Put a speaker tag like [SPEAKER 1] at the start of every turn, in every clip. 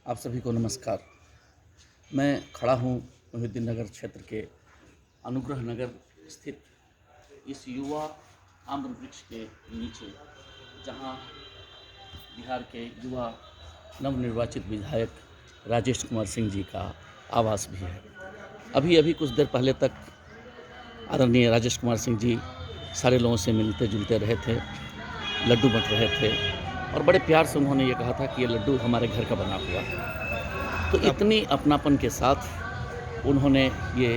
[SPEAKER 1] आप सभी को नमस्कार। मैं खड़ा हूँ मोहिउद्दीन नगर क्षेत्र के अनुग्रह नगर स्थित इस युवा आम्र वृक्ष के नीचे, जहाँ बिहार के युवा नवनिर्वाचित विधायक राजेश कुमार सिंह जी का आवास भी है। अभी अभी कुछ देर पहले तक आदरणीय राजेश कुमार सिंह जी सारे लोगों से मिलते जुलते रहे थे, लड्डू बंट रहे थे और बड़े प्यार से उन्होंने ये कहा था कि ये लड्डू हमारे घर का बना हुआ है। तो इतनी अपनापन के साथ उन्होंने ये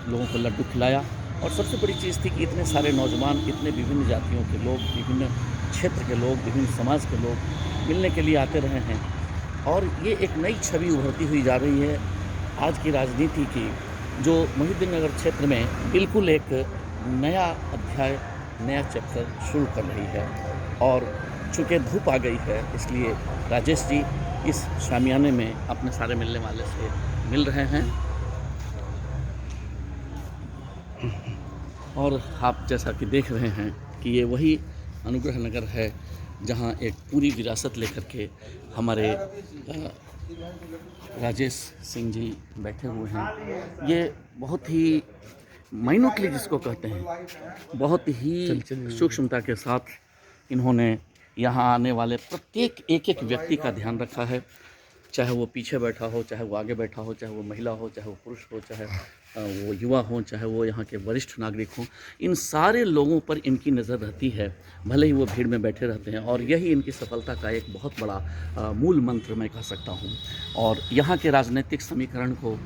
[SPEAKER 1] लोगों को लड्डू खिलाया। और सबसे बड़ी चीज़ थी कि इतने सारे नौजवान, इतने विभिन्न जातियों के लोग, विभिन्न क्षेत्र के लोग, विभिन्न समाज के लोग मिलने के लिए आते रहे हैं। और ये एक नई छवि उभरती हुई जा रही है आज की राजनीति की, जो मोहिउद्दीन नगर क्षेत्र में बिल्कुल एक नया अध्याय, नया चैप्टर शुरू कर रही है। और चूँकि धूप आ गई है, इसलिए राजेश जी इस शामियाने में अपने सारे मिलने वाले से मिल रहे हैं। और आप जैसा कि देख रहे हैं कि ये वही अनुग्रह नगर है जहाँ एक पूरी विरासत लेकर के हमारे राजेश सिंह जी बैठे हुए हैं। ये बहुत ही माइन्यूटली जिसको कहते हैं, बहुत ही सूक्ष्मता के साथ इन्होंने यहाँ आने वाले प्रत्येक एक व्यक्ति का ध्यान रखा है। चाहे वो पीछे बैठा हो, चाहे वो आगे बैठा हो, चाहे वो महिला हो, चाहे वो पुरुष हो, चाहे वो युवा हो, चाहे वो यहाँ के वरिष्ठ नागरिक हों, इन सारे लोगों पर इनकी नज़र रहती है, भले ही वो भीड़ में बैठे रहते हैं। और यही इनकी सफलता का एक बहुत बड़ा मूल मंत्र मैं कह सकता हूँ। और यहाँ के राजनीतिक समीकरण को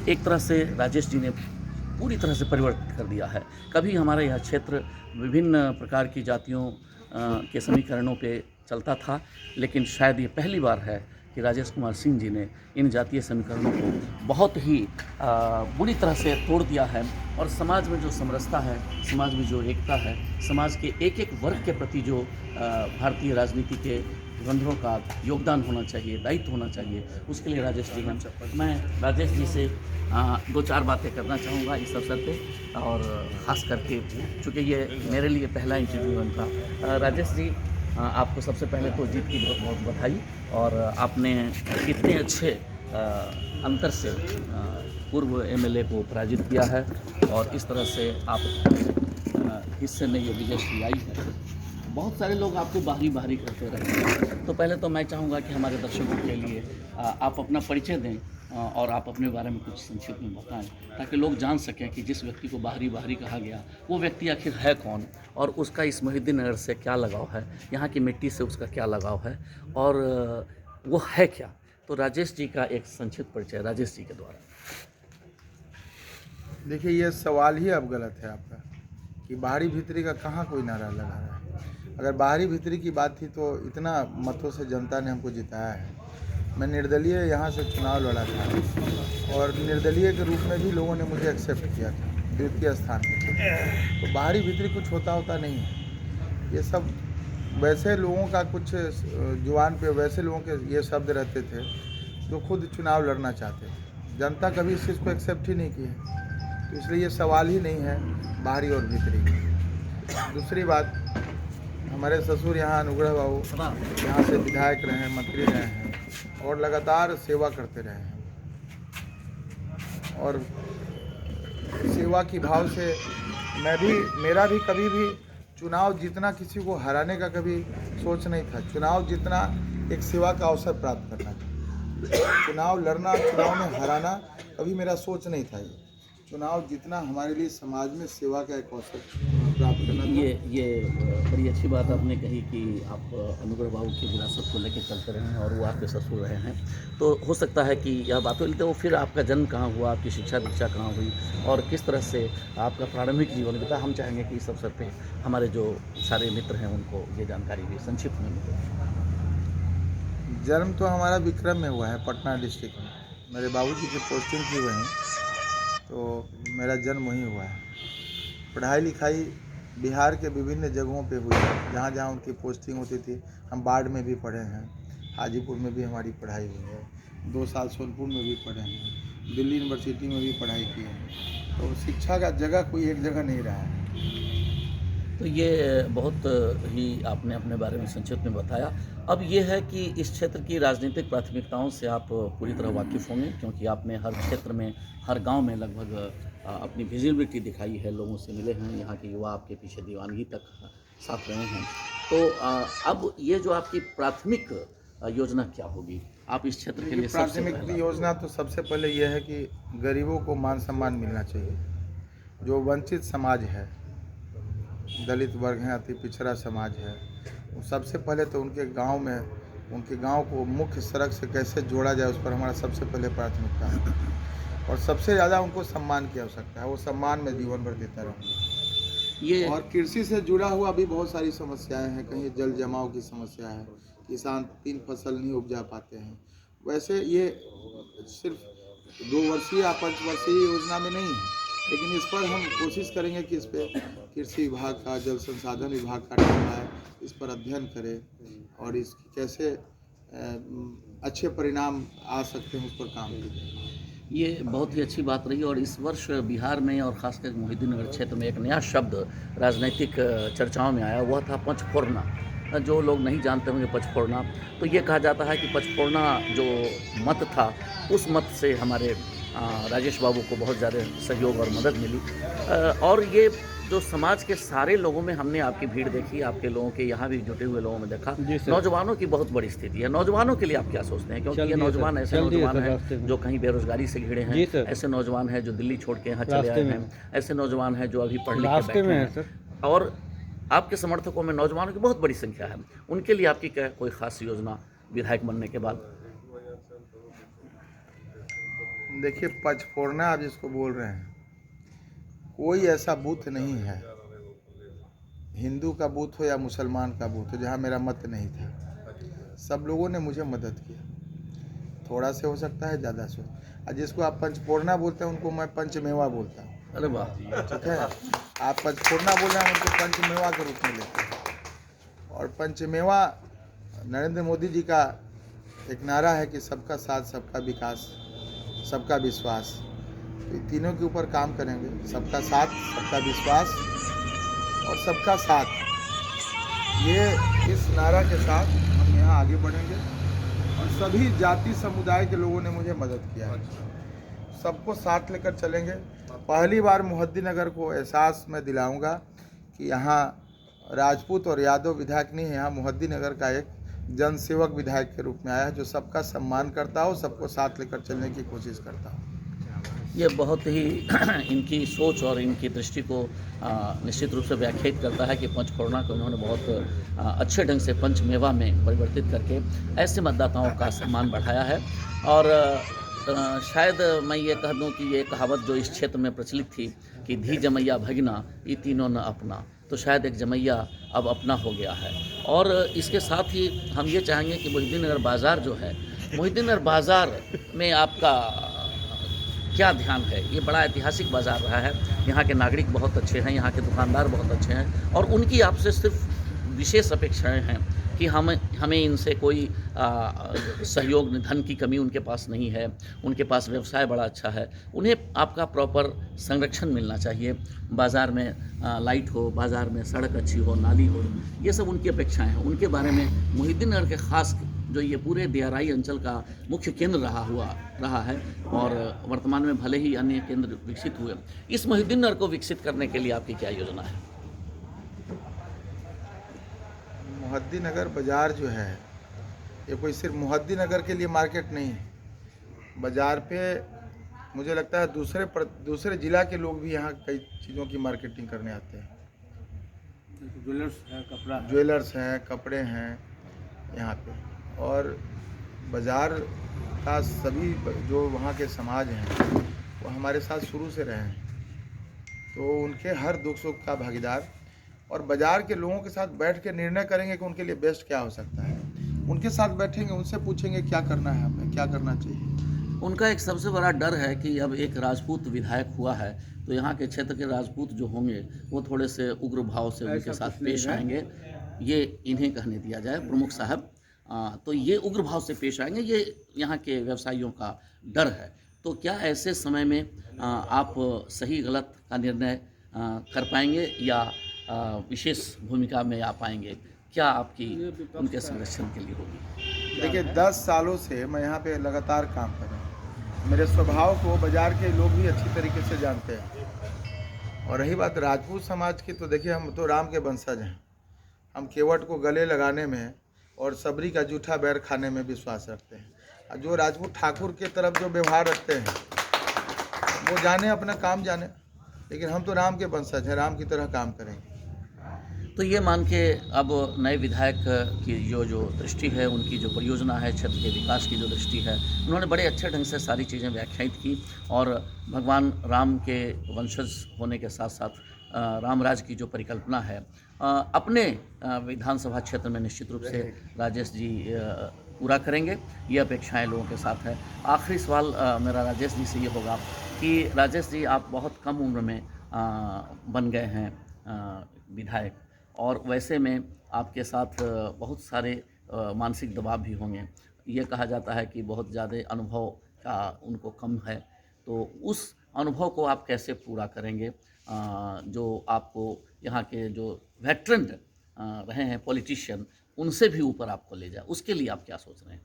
[SPEAKER 1] एक तरह से राजेश जी ने पूरी तरह से परिवर्तित कर दिया है। कभी हमारा यह क्षेत्र विभिन्न प्रकार की जातियों के समीकरणों पे चलता था, लेकिन शायद ये पहली बार है कि राजेश कुमार सिंह जी ने इन जातीय समीकरणों को बहुत ही बुरी तरह से तोड़ दिया है। और समाज में जो समरसता है, समाज में जो एकता है, समाज के एक एक वर्ग के प्रति जो भारतीय राजनीति के बंधुओं का योगदान होना चाहिए, दायित्व होना चाहिए, उसके लिए राजेश जी हैं। मैं राजेश जी से दो चार बातें करना चाहूँगा इस अवसर पे, और ख़ास करके चूँकि ये मेरे लिए पहला इंटरव्यू है उनका। राजेश जी, आपको सबसे पहले तो जीत की बहुत बहुत बधाई। और आपने इतने अच्छे अंतर से पूर्व एमएलए को पराजित किया है, और इस तरह से आप हिस्से में ये विजय आई है। बहुत सारे लोग आपको बाहरी करते रहे हैं। तो पहले तो मैं चाहूँगा कि हमारे दर्शकों के लिए आप अपना परिचय दें और आप अपने बारे में कुछ संक्षिप्त में बताएं, ताकि लोग जान सकें कि जिस व्यक्ति को बाहरी कहा गया, वो व्यक्ति आखिर है कौन, और उसका इस मोहिउद्दीन नगर से क्या लगाव है, यहाँ की मिट्टी से उसका क्या लगाव है, और वो है क्या। तो राजेश जी का एक संक्षिप्त परिचय राजेश जी के द्वारा।
[SPEAKER 2] देखिए, ये सवाल ही अब गलत है आपका कि बाहरी भीतरी का कहाँ कोई नारा लगा रहा है। अगर बाहरी भीतरी की बात थी तो इतना मतों से जनता ने हमको जिताया है। मैं निर्दलीय यहाँ से चुनाव लड़ा था, और निर्दलीय के रूप में भी लोगों ने मुझे एक्सेप्ट किया था द्वितीय स्थान पर। तो बाहरी भीतरी कुछ होता नहीं है। ये सब वैसे लोगों का कुछ जुबान पे वैसे लोगों के ये शब्द रहते थे जो खुद चुनाव लड़ना चाहते थे। जनता कभी इस चीज़ को एक्सेप्ट ही नहीं की है, तो इसलिए ये सवाल ही नहीं है बाहरी और भीतरी। दूसरी बात, हमारे ससुर यहाँ अनुग्रह बाबू यहाँ से विधायक रहे हैं, मंत्री रहे हैं, और लगातार सेवा करते रहे हैं। और सेवा की भाव से मेरा भी कभी भी चुनाव जीतना किसी को हराने का कभी सोच नहीं था। चुनाव जीतना एक सेवा का अवसर प्राप्त करना था। चुनाव लड़ना, चुनाव में हराना कभी मेरा सोच नहीं था। ये चुनाव जीतना हमारे लिए समाज में सेवा का एक अवसर प्राप्त करना था।
[SPEAKER 1] ये बड़ी अच्छी बात आपने कही कि आप अनुग्रह बाबू की विरासत को लेकर चलते रहे हैं, और वो आपके ससुर रहे हैं। तो हो सकता है कि यह बात होती, तो फिर आपका जन्म कहाँ हुआ, आपकी शिक्षा दीक्षा कहाँ हुई, और किस तरह से आपका प्रारंभिक जीवन बीता, हम चाहेंगे कि इस अवसर पर हमारे जो सारे मित्र हैं उनको ये जानकारी भी संक्षिप्त में मिले।
[SPEAKER 2] जन्म तो हमारा विक्रम में हुआ है, पटना डिस्ट्रिक्ट में। मेरे बाबूजी की पोस्टिंग थी वहीं, तो मेरा जन्म वहीं हुआ है। पढ़ाई लिखाई बिहार के विभिन्न जगहों पे हुई है, जहाँ जहाँ उनकी पोस्टिंग होती थी। हम बाढ़ में भी पढ़े हैं, हाजीपुर में भी हमारी पढ़ाई हुई है, 2 साल सोनपुर में भी पढ़े हैं, दिल्ली यूनिवर्सिटी में भी पढ़ाई की है। तो शिक्षा का जगह कोई एक जगह नहीं रहा है।
[SPEAKER 1] तो ये बहुत ही आपने अपने बारे में संक्षिप्त में बताया। अब ये है कि इस क्षेत्र की राजनीतिक प्राथमिकताओं से आप पूरी तरह वाकिफ़ होंगे, क्योंकि आपने हर क्षेत्र में, हर गांव में लगभग अपनी विजिबिलिटी दिखाई है, लोगों से मिले हैं, यहाँ के युवा आपके पीछे दीवानगी तक साथ रहे हैं। तो अब ये जो आपकी प्राथमिक योजना क्या होगी? आप इस क्षेत्र के लिए सबसे
[SPEAKER 2] प्राथमिक
[SPEAKER 1] पहला
[SPEAKER 2] योजना तो सबसे पहले यह है कि गरीबों को मान सम्मान मिलना चाहिए। जो वंचित समाज है, दलित वर्ग हैं, अति पिछड़ा समाज है, वो सबसे पहले तो उनके गांव को मुख्य सड़क से कैसे जोड़ा जाए, उस पर हमारा सबसे पहले प्राथमिकता है। और सबसे ज़्यादा उनको सम्मान की आवश्यकता है, वो सम्मान में जीवन भर देता रहूँगा।
[SPEAKER 1] ये
[SPEAKER 2] और कृषि से जुड़ा हुआ भी बहुत सारी समस्याएं हैं। कहीं जल जमाव की समस्या है, किसान 3 फसल नहीं उपजा पाते हैं। वैसे ये सिर्फ 2 वर्षीय या 5 वर्षीय योजना में नहीं है, लेकिन इस पर हम कोशिश करेंगे कि इस पर कृषि विभाग का, जल संसाधन विभाग का टीम आए, इस पर अध्ययन करे और इसकी कैसे अच्छे परिणाम आ सकते हैं, उस पर काम कीजिए।
[SPEAKER 1] ये बहुत ही अच्छी बात रही। और इस वर्ष बिहार में और खासकर मोहिउद्दीननगर क्षेत्र में एक नया शब्द राजनीतिक चर्चाओं में आया, वह था पंचफोरना। जो लोग नहीं जानते होंगे पंचफोरना, तो ये कहा जाता है कि पंचफोरना जो मत था, उस मत से हमारे राजेश बाबू को बहुत ज़्यादा सहयोग और मदद मिली। और ये जो समाज के सारे लोगों में हमने आपकी भीड़ देखी, आपके लोगों के यहाँ भी जुटे हुए लोगों में देखा, नौजवानों की बहुत बड़ी स्थिति है। नौजवानों के लिए आप क्या सोचते हैं? क्योंकि ये नौजवान ऐसे नौजवान हैं जो कहीं बेरोजगारी से घिरे हैं, ऐसे नौजवान हैं जो दिल्ली छोड़ के यहाँ चले आए हैं, ऐसे नौजवान हैं जो अभी पढ़ लिख के बैठे हैं, और आपके समर्थकों में नौजवानों की बहुत बड़ी संख्या है। उनके लिए आपकी क्या कोई खास योजना विधायक बनने के बाद?
[SPEAKER 2] देखिए, पंचफोरना आप जिसको बोल रहे हैं, कोई ऐसा बूथ नहीं है, हिंदू का बूथ हो या मुसलमान का बूथ हो, जहाँ मेरा मत नहीं था। सब लोगों ने मुझे मदद किया, थोड़ा से हो सकता है, ज़्यादा से। और जिसको आप पंचफोरना बोलते हैं, उनको मैं पंचमेवा बोलता हूँ।
[SPEAKER 1] अरे वाह,
[SPEAKER 2] ठीक है, आप पंचफोरना बोल रहे हैं, उनको पंचमेवा के रूप में लेते हैं। और पंचमेवा नरेंद्र मोदी जी का एक नारा है कि सबका साथ, सबका विकास, सबका विश्वास। तो इन तीनों के ऊपर काम करेंगे, सबका साथ, सबका विश्वास और सबका साथ। ये इस नारा के साथ हम यहाँ आगे बढ़ेंगे और सभी जाति समुदाय के लोगों ने मुझे मदद किया है, सबको साथ लेकर चलेंगे। पहली बार मोहिउद्दीननगर को एहसास मैं दिलाऊंगा कि यहाँ राजपूत और यादव विधायक नहीं है, यहाँ मोहिउद्दीननगर का एक जनसेवक विधायक के रूप में आया है, जो सबका सम्मान करता हो, सबको साथ लेकर चलने की कोशिश करता हो।
[SPEAKER 1] ये बहुत ही इनकी सोच और इनकी दृष्टि को निश्चित रूप से व्याख्यात करता है कि पंचफोरना को इन्होंने बहुत अच्छे ढंग से पंचमेवा में परिवर्तित करके ऐसे मतदाताओं का सम्मान बढ़ाया है। और शायद मैं ये कह दूं कि ये कहावत जो इस क्षेत्र में प्रचलित थी कि धी जमैया भगना ये तीनों न अपना, तो शायद एक जमैया अब अपना हो गया है। और इसके साथ ही हम ये चाहेंगे कि मोहिउद्दीननगर बाज़ार जो है, मोहिउद्दीननगर बाज़ार में आपका क्या ध्यान है? ये बड़ा ऐतिहासिक बाज़ार रहा है, यहाँ के नागरिक बहुत अच्छे हैं, यहाँ के दुकानदार बहुत अच्छे हैं, और उनकी आपसे सिर्फ विशेष अपेक्षाएं हैं कि हमें इनसे कोई सहयोग, धन की कमी उनके पास नहीं है, उनके पास व्यवसाय बड़ा अच्छा है, उन्हें आपका प्रॉपर संरक्षण मिलना चाहिए। बाज़ार में लाइट हो, बाज़ार में सड़क अच्छी हो, नाली हो, ये सब उनकी अपेक्षाएं हैं। उनके बारे में मोहिउद्दीननगर के ख़ास जो ये पूरे दियाराई अंचल का मुख्य केंद्र रहा है, और वर्तमान में भले ही अन्य केंद्र विकसित हुए, इस मोहिउद्दीननगर को विकसित करने के लिए आपकी क्या योजना है?
[SPEAKER 2] मोहिउद्दीननगर बाज़ार जो है, ये कोई सिर्फ मोहिउद्दीननगर के लिए मार्केट नहीं है। बाज़ार पे मुझे लगता है दूसरे ज़िला के लोग भी यहाँ कई चीज़ों की मार्केटिंग करने आते हैं। ज्वेलर्स हैं, कपड़े हैं यहाँ पे। और बाज़ार का सभी जो वहाँ के समाज हैं, वो हमारे साथ शुरू से रहे हैं, तो उनके हर दुख सुख का भागीदार, और बाज़ार के लोगों के साथ बैठ के निर्णय करेंगे कि उनके लिए बेस्ट क्या हो सकता है। उनके साथ बैठेंगे, उनसे पूछेंगे क्या करना है, हमें क्या करना चाहिए।
[SPEAKER 1] उनका एक सबसे बड़ा डर है कि अब एक राजपूत विधायक हुआ है, तो यहाँ के क्षेत्र के राजपूत जो होंगे वो थोड़े से उग्र भाव से उनके साथ पेश आएंगे। ये इन्हें कहने दिया जाए प्रमुख साहब, तो ये उग्र भाव से पेश आएंगे, ये यहाँ के व्यवसायियों का डर है। तो क्या ऐसे समय में आप सही गलत का निर्णय कर पाएंगे, या विशेष भूमिका में आ पाएंगे, क्या आपकी उनके संरक्षण के लिए होगी?
[SPEAKER 2] देखिए 10 सालों से मैं यहाँ पे लगातार काम कर रहा हूँ। मेरे स्वभाव को बाज़ार के लोग भी अच्छी तरीके से जानते हैं। और रही बात राजपूत समाज की, तो देखिए हम तो राम के वंशज हैं। हम केवट को गले लगाने में और सबरी का जूठा बैर खाने में विश्वास रखते हैं। और जो राजपूत ठाकुर के तरफ जो व्यवहार रखते हैं वो जाने अपना काम जाने, लेकिन हम तो राम के वंशज हैं, राम की तरह काम करेंगे।
[SPEAKER 1] तो ये मान के अब नए विधायक की जो दृष्टि है, उनकी जो परियोजना है, क्षेत्र के विकास की जो दृष्टि है, उन्होंने बड़े अच्छे ढंग से सारी चीज़ें व्याख्यायित की और भगवान राम के वंशज होने के साथ साथ रामराज की जो परिकल्पना है अपने विधानसभा क्षेत्र में निश्चित रूप से राजेश जी पूरा करेंगे, ये अपेक्षाएं लोगों के साथ है। आखिरी सवाल मेरा राजेश जी से ये होगा कि राजेश जी, आप बहुत कम उम्र में बन गए हैं विधायक, और वैसे में आपके साथ बहुत सारे मानसिक दबाव भी होंगे। ये कहा जाता है कि बहुत ज़्यादा अनुभव का उनको कम है, तो उस अनुभव को आप कैसे पूरा करेंगे? जो आपको यहाँ के जो वेटरन रहे हैं पॉलिटिशियन, उनसे भी ऊपर आपको ले जाए, उसके लिए आप क्या सोच रहे हैं?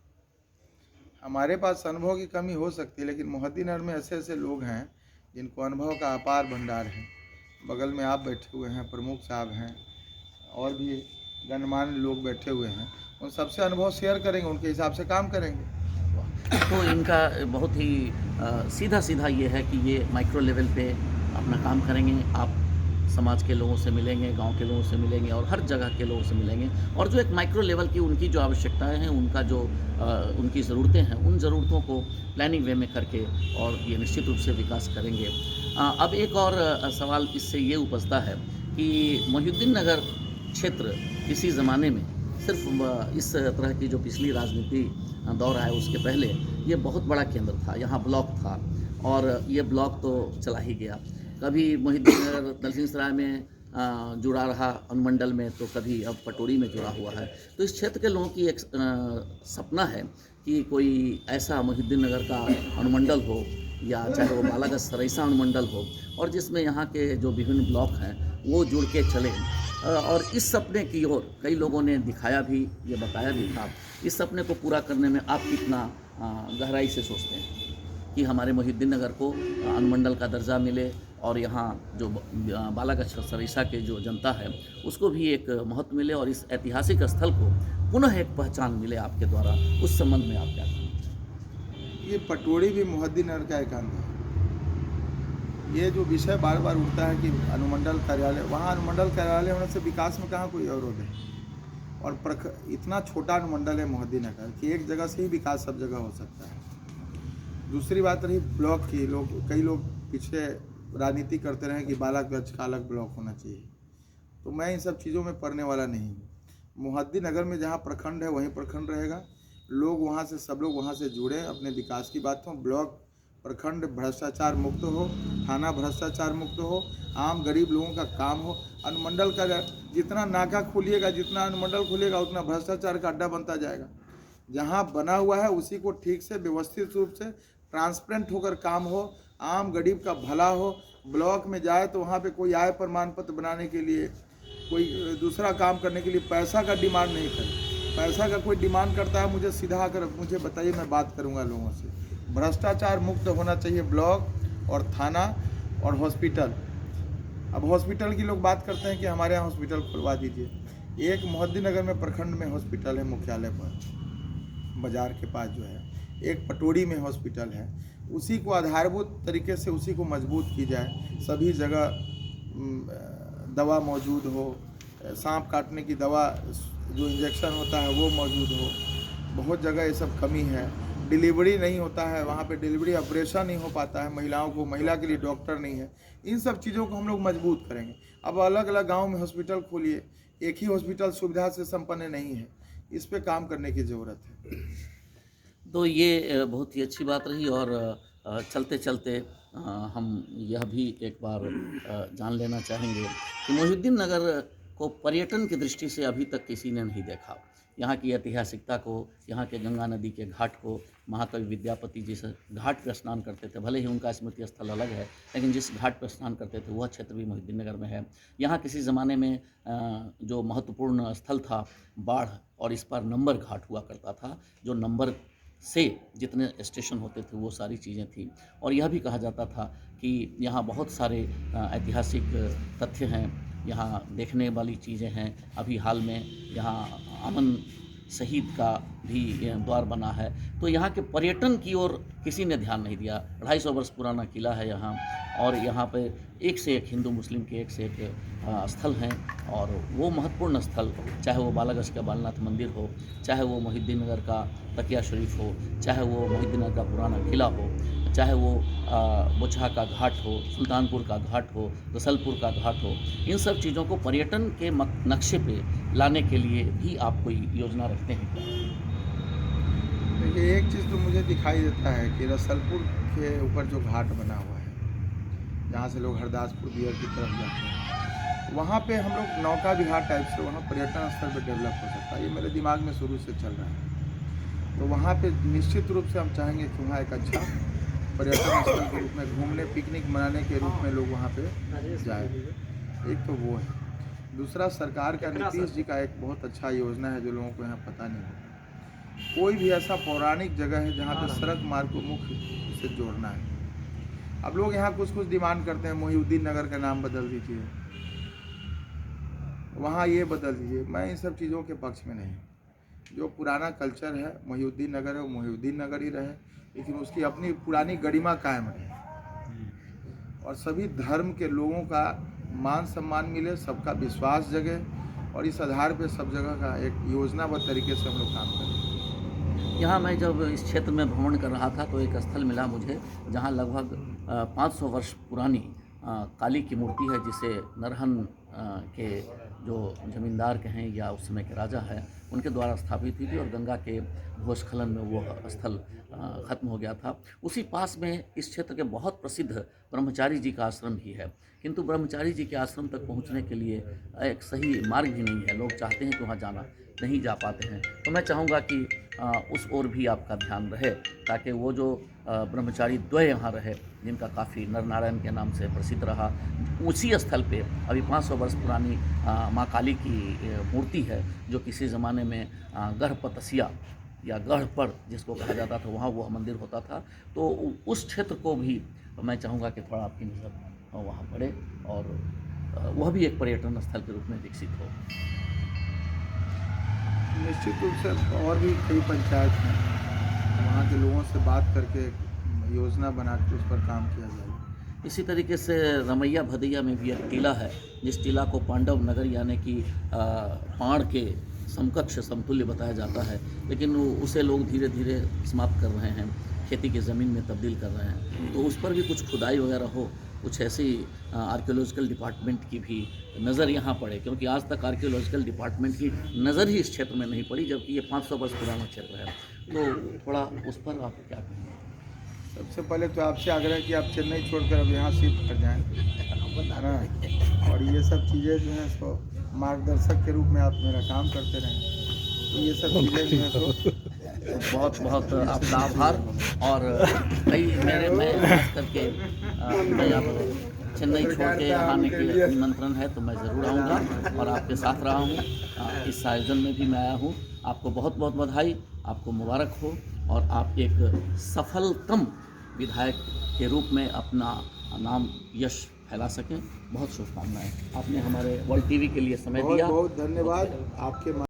[SPEAKER 2] हमारे पास अनुभव की कमी हो सकती है, लेकिन मोहद्दीनगर में ऐसे ऐसे लोग हैं जिनको अनुभव का अपार भंडार है। बगल में आप बैठे हुए हैं, प्रमुख साहब हैं, और भी गणमान्य लोग बैठे हुए हैं। उन सबसे अनुभव शेयर करेंगे, उनके हिसाब से काम करेंगे।
[SPEAKER 1] तो इनका बहुत ही सीधा सीधा ये है कि ये माइक्रो लेवल पे अपना काम करेंगे। आप समाज के लोगों से मिलेंगे, गांव के लोगों से मिलेंगे और हर जगह के लोगों से मिलेंगे, और जो एक माइक्रो लेवल की उनकी जो आवश्यकताएं हैं, उनका जो उनकी ज़रूरतें हैं, उन ज़रूरतों को प्लानिंग वे में करके और ये निश्चित रूप से विकास करेंगे। अब एक और सवाल इससे ये उपजता है कि मोहिउद्दीन नगर क्षेत्र किसी ज़माने में सिर्फ इस तरह की जो पिछली राजनीति दौर है उसके पहले ये बहुत बड़ा केंद्र था, यहाँ ब्लॉक था, और ये ब्लॉक तो चला ही गया। कभी मोहिउद्दीन नगर दलसिंह सराय में जुड़ा रहा अनुमंडल में, तो कभी अब पटोरी में जुड़ा हुआ है। तो इस क्षेत्र के लोगों की एक सपना है कि कोई ऐसा मोहिउद्दीन नगर का अनुमंडल हो, या चाहे वो बालागढ़ सरैसा अनुमंडल हो, और जिसमें यहाँ के जो विभिन्न ब्लॉक हैं वो जुड़ के चले। और इस सपने की ओर कई लोगों ने दिखाया भी, ये बताया भी था। इस सपने को पूरा करने में आप कितना गहराई से सोचते हैं कि हमारे मोहिउद्दीन नगर को अनुमंडल का दर्जा मिले, और यहाँ जो बालागढ़ सरैसा के जो जनता है उसको भी एक महत्व मिले, और इस ऐतिहासिक स्थल को पुनः एक पहचान मिले आपके द्वारा? उस संबंध में आप क्या कहेंगे?
[SPEAKER 2] ये पटोरी भी मोहद्दीन नगर का एक अंग है। ये जो विषय बार बार उठता है कि अनुमंडल कार्यालय, वहाँ अनुमंडल कार्यालय होने से विकास में कहाँ कोई अवरोध है। और इतना छोटा अनुमंडल है मोहद्दीन नगर कि एक जगह से ही विकास सब जगह हो सकता है। दूसरी बात रही ब्लॉक की, कई लोग पीछे राजनीति करते रहे कि बालागढ़ का अलग ब्लॉक होना चाहिए, तो मैं इन सब चीज़ों में पढ़ने वाला नहीं हूँ। मोहद्दीन नगर में जहाँ प्रखंड है वहीं प्रखंड रहेगा, लोग वहाँ से, सब लोग वहाँ से जुड़े, अपने विकास की बात हो, ब्लॉक प्रखंड भ्रष्टाचार मुक्त हो, थाना भ्रष्टाचार मुक्त हो, आम गरीब लोगों का काम हो। अनुमंडल का जितना नाका खुलिएगा, जितना अनुमंडल खुलेगा, उतना भ्रष्टाचार का अड्डा बनता जाएगा। जहाँ बना हुआ है उसी को ठीक से व्यवस्थित रूप से ट्रांसपेरेंट होकर काम हो, आम गरीब का भला हो। ब्लॉक में जाए तो वहाँ पे कोई आय प्रमाण पत्र बनाने के लिए, कोई दूसरा काम करने के लिए पैसा का डिमांड नहीं करे। पैसा का कोई डिमांड करता है, मुझे सीधा आकर मुझे बताइए, मैं बात करूँगा लोगों से। भ्रष्टाचार मुक्त होना चाहिए ब्लॉक और थाना और हॉस्पिटल। अब हॉस्पिटल की लोग बात करते हैं कि हमारे यहाँ हॉस्पिटल खुलवा दीजिए। एक मोहद्दीन नगर में प्रखंड में हॉस्पिटल है, मुख्यालय पर बाजार के पास जो है। एक पटोरी में हॉस्पिटल है, उसी को आधारभूत तरीके से उसी को मजबूत की जाए। सभी जगह दवा मौजूद हो, सांप काटने की दवा जो इंजेक्शन होता है वो मौजूद हो। बहुत जगह ये सब कमी है। डिलीवरी नहीं होता है वहाँ पे, डिलीवरी ऑपरेशन नहीं हो पाता है महिलाओं को, महिला के लिए डॉक्टर नहीं है। इन सब चीज़ों को हम लोग मजबूत करेंगे। अब अलग अलग गांव में हॉस्पिटल खोलिए, एक ही हॉस्पिटल सुविधा से संपन्न नहीं है, इस पे काम करने की ज़रूरत है।
[SPEAKER 1] तो ये बहुत ही अच्छी बात रही, और चलते चलते हम यह भी एक बार जान लेना चाहेंगे कि मोहिउद्दीन नगर को पर्यटन की दृष्टि से अभी तक किसी ने नहीं देखा। यहाँ की ऐतिहासिकता को, यहाँ के गंगा नदी के घाट को, महाकवि विद्यापति जिस घाट पर स्नान करते थे, भले ही उनका स्मृति स्थल अलग है, लेकिन जिस घाट पर स्नान करते थे वह क्षेत्र भी मोहिउद्दीन नगर में है। यहाँ किसी ज़माने में जो महत्वपूर्ण स्थल था बाढ़, और इस पर नंबर घाट हुआ करता था, जो नंबर से जितने स्टेशन होते थे वो सारी चीज़ें थी। और यह भी कहा जाता था कि यहाँ बहुत सारे ऐतिहासिक तथ्य हैं, यहाँ देखने वाली चीज़ें हैं। अभी हाल में यहाँ अमन शहीद का भी द्वार बना है। तो यहाँ के पर्यटन की ओर किसी ने ध्यान नहीं दिया। 250 वर्ष पुराना किला है यहाँ, और यहाँ पे एक से एक हिंदू मुस्लिम के एक से एक स्थल हैं। और वो महत्वपूर्ण स्थल, चाहे वो बालागंज का बालनाथ मंदिर हो, चाहे वो मोहिउद्दीन नगर का तकिया शरीफ हो, चाहे वो मोहिउद्दीन नगर का पुराना किला हो, चाहे वो बोचहा का घाट हो, सुल्तानपुर का घाट हो, रसलपुर का घाट हो, इन सब चीज़ों को पर्यटन के नक्शे पे लाने के लिए भी आप कोई योजना रखते हैं क्या?
[SPEAKER 2] देखिए, एक चीज़ तो मुझे दिखाई देता है कि रसलपुर के ऊपर जो घाट बना हुआ है, जहाँ से लोग हरदासपुर बियर की तरफ जाते हैं, वहाँ पे हम लोग नौका विहार टाइप से वहाँ पर्यटन स्थल पे डेवलप हो सकता है। ये मेरे दिमाग में शुरू से चल रहा है। तो वहाँ पे निश्चित रूप से हम चाहेंगे कि वहाँ एक अच्छा पर्यटन स्थल के रूप में घूमने, पिकनिक मनाने के रूप में लोग वहाँ पे जाए। एक तो वो है। दूसरा, सरकार का नीतीश जी का एक बहुत अच्छा योजना है जो लोगों को यहाँ पता नहीं होता। कोई भी ऐसा पौराणिक जगह है जहाँ पे सड़क मार्ग को मुख्य से जोड़ना है। अब लोग यहाँ कुछ डिमांड करते हैं, मोहिउद्दीन नगर का नाम बदल दीजिए, वहाँ ये बदल दीजिए। मैं इन सब चीज़ों के पक्ष में नहीं। जो पुराना कल्चर है, मोहिउद्दीन नगर है, वो मोहिउद्दीन नगर ही रहे, लेकिन उसकी अपनी पुरानी गरिमा कायम रहे, और सभी धर्म के लोगों का मान सम्मान मिले, सबका विश्वास जगे, और इस आधार पे सब जगह का एक योजनाबद्ध तरीके से हम लोग काम करें।
[SPEAKER 1] यहाँ मैं जब इस क्षेत्र में भ्रमण कर रहा था तो एक स्थल मिला मुझे जहाँ लगभग 500 वर्ष पुरानी काली की मूर्ति है, जिसे नरहन के जो जमींदार कहें या उस समय के राजा हैं उनके द्वारा स्थापित हुई थी, और गंगा के भूस्खलन में वो स्थल ख़त्म हो गया था। उसी पास में इस क्षेत्र के बहुत प्रसिद्ध ब्रह्मचारी जी का आश्रम भी है, किंतु ब्रह्मचारी जी के आश्रम तक पहुंचने के लिए एक सही मार्ग भी नहीं है। लोग चाहते हैं कि वहाँ जाना, नहीं जा पाते हैं। तो मैं चाहूँगा कि उस ओर भी आपका ध्यान रहे, ताकि वो जो ब्रह्मचारी द्वय यहाँ रहे, जिनका काफ़ी नर नारायण के नाम से प्रसिद्ध रहा, उसी स्थल पे अभी 500 वर्ष पुरानी माँ काली की मूर्ति है, जो किसी ज़माने में गढ़पतसिया या गढ़पड़ जिसको कहा जाता था, वहाँ वो मंदिर होता था। तो उस क्षेत्र को भी मैं चाहूँगा कि थोड़ा आपकी नज़र वहाँ पड़े, और वह भी एक पर्यटन स्थल के रूप में विकसित हो।
[SPEAKER 2] निश्चित रूप से और भी कई पंचायत हैं, वहाँ के लोगों से बात करके योजना बना के उस पर काम किया जाए।
[SPEAKER 1] इसी तरीके से रमैया भदैया में भी एक टीला है, जिस टीला को पांडव नगर यानी कि पाण के समकक्ष समतुल्य बताया जाता है, लेकिन उसे लोग धीरे धीरे समाप्त कर रहे हैं, खेती की ज़मीन में तब्दील कर रहे हैं। तो उस पर भी कुछ खुदाई वगैरह हो, कुछ ऐसी आर्कियोलॉजिकल डिपार्टमेंट की भी नज़र यहाँ पड़े, क्योंकि आज तक आर्कियोलॉजिकल डिपार्टमेंट की नज़र ही इस क्षेत्र में नहीं पड़ी, जबकि ये 500 वर्ष पुराना क्षेत्र है। तो थोड़ा उस पर आप क्या कहेंगे?
[SPEAKER 2] सबसे पहले तो आपसे आग्रह कि आप चेन्नई छोड़कर अब यहाँ शिफ्ट कर जाएँ, है ना, और ये सब चीज़ें जो हैं सो मार्गदर्शक के रूप में आप मेरा काम करते रहें। तो ये सब चीज़ें जो हैं सो
[SPEAKER 1] बहुत बहुत आपका आभार। और कई मैं खास करके मैं अब चेन्नई छोड़ के आने के निमंत्रण है तो मैं ज़रूर आऊँगा और आपके साथ रहा हूँ। इस आयोजन में भी मैं आया हूँ। आपको बहुत बहुत बधाई, आपको मुबारक हो, और आप एक सफलतम विधायक के रूप में अपना नाम यश फैला सकें। बहुत शुभकामनाएं। आपने हमारे वर्ल्ड टीवी के लिए समय दिया।
[SPEAKER 2] बहुत बहुत धन्यवाद। आपके